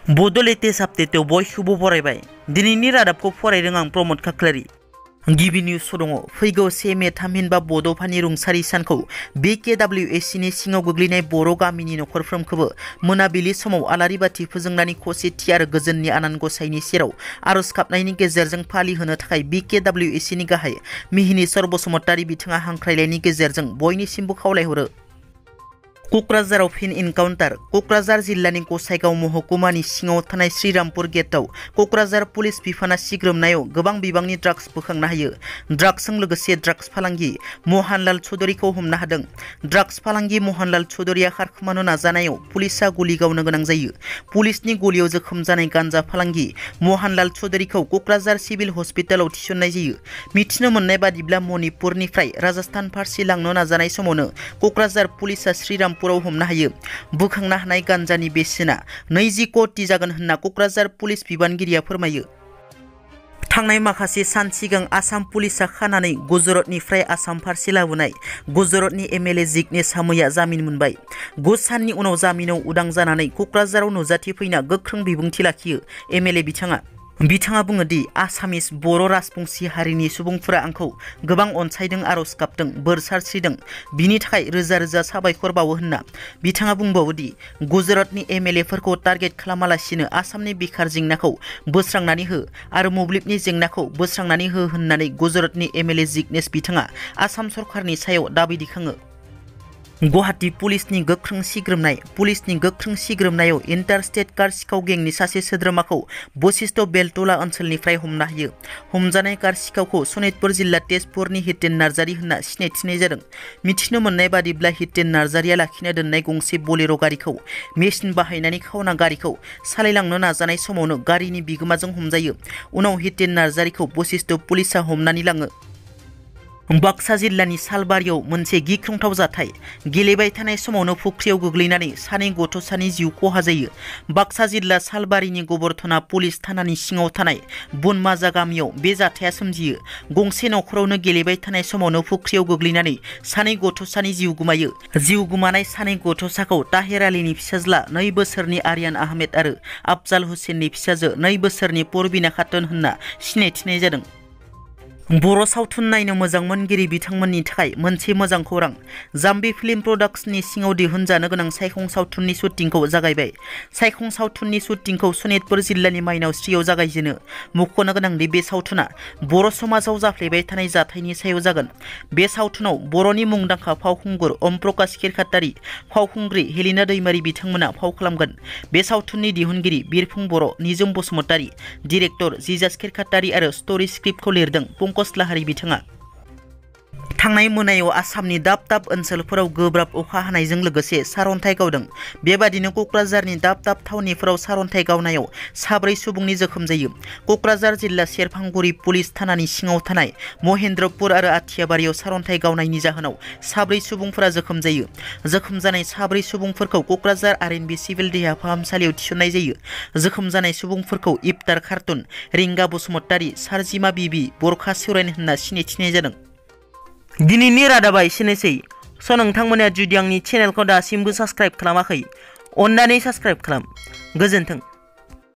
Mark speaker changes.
Speaker 1: Bodo latest update बयखौबो बरायबाय। दिनैनि रादाबखौ फरायदों आं प्रमोद खाख्लारि। गिबि निउस दङ। फैगौ 1 मे थामहिनबा बड'फानि रुंसारि सानखौ BKWSC नि सिङाव गोग्लैनाय बर' गामिनि नखरफ्रोमखौबो मोनाबिलि समाव आलारि बाथि फोजोंनानै खौसेथि आरो गोजोननि आनान गसाइनि सेराव आरज गाबनायनि गेजेरजों फालिहोनो थाखाय BKWSC नि गाहाय मिहिनीश्वर बसुमतारी बिथाङा हांख्रायनायनि गेजेरजों बयनिसिमबो खावलायहरो। क'क्राझाराव फिन इनकाउन्टार। क'क्राझार जिल्लानि गसाइगाव महकुमानि सिङाव थानाय श्रीरामपुर गेटआव क'क्राझार पुलिस बिफाना सिग्रोमनायाव गोबां बिबांनि ड्राग्स बोखांनो हायो। ड्राग्सजों लोगोसे ड्राग्स फालांगि महनलाल चौधुरीखौ हमनो हादों। ड्राग्स फालांगि महनलाल चौधुरीया खारखोमानो नाजानायाव पुलिसा गुलि गावनो गोनां जायो। पुलिसनि गलियाव जोखोम जानाय गान्जा फालांगि महनलाल चौधुरीखौ क'क्राझार सिभिल हस्पिटालाव थिसननाय जायो। मिथिनो मोननाय बादिब्ला मणिपुरनिफ्राय राजस्थान फारसे लांनो नाजानाय समावनो क'क्राझार पुलिसा श्रीरामपुराव हमनो हायो। बोखांनो हानाय गान्जानि बेसेना 20 कोटि जागोन होनना क'क्राझार पुलिस बिबानगिरिया फोरमायो। थांनाय माखासे सान सिगां आसाम पुलिसा खानानै गुजरातनिफ्राय आसाम फारसे लाबोनाय गुजरातनि MLA जिग्नेश हामैया जामिन मोनबाय। 5 साननि उनाव जामिनाव उदां जानानै क'क्राझाराव नुजाथि फैना गोख्रों बिबुंथि लाखियो MLA बिथाङा बुङो दि आसामिस बर' राजबंसि हारिनि सुबुंफोरा आंखौ गोबां अनसायदों, आरज गाबदों, बोर सारस्रिदों, बिनि थाखाय रोजा रोजा साबायखर बावो होनना बिथाङा बुंबावो दि गुजरातनि MLAफोरखौ टार्गेट खालामालासिनो आसामनि बेखार जेंनाखौ बोस्रांनानै हो आरो मोब्लिबनि जेंनाखौ बोस्रांनानै हो होननानै गुजरातनि MLA जिग्नेश बिथाङा आसाम सरकारनि सायाव दाबि दैखाङो। गुवाहाटी पुलिसनि गोख्रों सिग्रोमनायाव इन्टारस्टेट कार सिखाव गेंनि सासे सोद्रोमाखौ बशिष्ट बेलटला ओनसोलनिफ्राय हमनो हायो। हमजानाय कार सिखावखौ सनितपुर जिल्ला तेजपुरनि हितेन नार्जारी होनना सिनायथिनाय जादों। मिथिनो मोननाय बादिब्ला हितेन नार्जारीया लाखिना दोननाय गंसे बोलेर' गारिखौ मेसिन बाहायनानै खावना गारिखौ सालायलांनो नाजानाय समावनो गारिनि बिगोमाजों हमजायो। उनाव हितेन नार्जारीखौ बशिष्ट पुलिसा हमनानै लाङो। बाक्सा जिल्लानि सालबारियाव मोनसे गिख्रंथाव जाथाय। गेलेबाय थानाय समावनो फुख्रियाव गोग्लैनानै सानै गथ'सानि जिउ खहा जायो। बाक्सा जिल्ला सालबारिनि गोबोरथना पुलिस थानानि सिङाव थानाय बनमाजा गामियाव बे जाथाया सोमजियो। गंसे नखरावनो गेलेबाय थानाय समावनो फुख्रियाव गोग्लैनानै सानै गथ'सानि जिउ गोमायो। जिउ गोमानाय सानै गथ'साखौ ताहेर आलीनि फिसाज्ला 2 बोसोरनि आर्यान आहमेद आरो आफजाल हुसेननि फिसाजो 2 बोसोरनि परबिना खातुन होनना सिनायथिनाय जादों। बर' सावथुन नायनो मोजां मोनगिरि बिथांमोननि थाखाय मोनसे मोजां खौरां। जाम्बी फिल्म प्रडाक्शननि सिङाव दिहुनजानो गोनां सायखं सावथुननि शुटिंखौ जागायबाय। सायखं सावथुननि शुटिंखौ सनितपुर जिल्लानि माइनावस्रियाव जागायजेनो। मख'नो गोनांदि बे सावथुना बर' समाजाव जाफ्लेबाय थानाय जाथायनि सायाव जागोन। बे सावथुनाव बर'नि मुंदांखा फावखुंगुर अमप्रकाश खिरखातारि, फावखुंग्रि हेलिना दैमारी बिथांमोना फाव खालामगोन। बे सावथुननि दिहुनगिरि बिरफुं बर', निजोम बसुमतारी, डिरेक्टर जिजास खिरखातारि आरो स्ट'रि स्क्रिप्टखौ लिरदों पंकज लाहारी बिथाङा। थांनाय मोनायाव आसामनि दाब दाब ओनसोलफोराव गोब्राब अखा हानायजों लोगोसे सारअन्थाइ गावदों। बेबादिनो क'क्राझारनि दाब दाब थावनिफोराव सारअन्थाइ गावनायाव 4 सुबुंनि जोखोम जायो। क'क्राझार जिल्ला सेरफांगुरि पुलिस थानानि सिङाव थानाय महेन्द्रपुर आरो आथियाबारियाव सारअन्थाइ गावनायनि जाहोनाव 4 सुबुंफोरा जोखोम जायो। जोखोम जानाय 4 सुबुंफोरखौ क'क्राझार RNB सिभिल देहा फाहामसालियाव थिसननाय जायो। जोखोम जानाय सुबुंफोरखौ इफ्तार खार्टुन, रिंगा बसुमतारी, सार्जिमा बिबि, बरखा सोरेन होनना सिनायथिनाय जादों। दिनैनि रादाबा एसेनोसै। नोंथांमोना जुदि आंनि चेनेलखौ दासिमबो साबस्क्राइब खालामाखै, अन्नानै साबस्क्राइब खालाम। गोजोन्थों।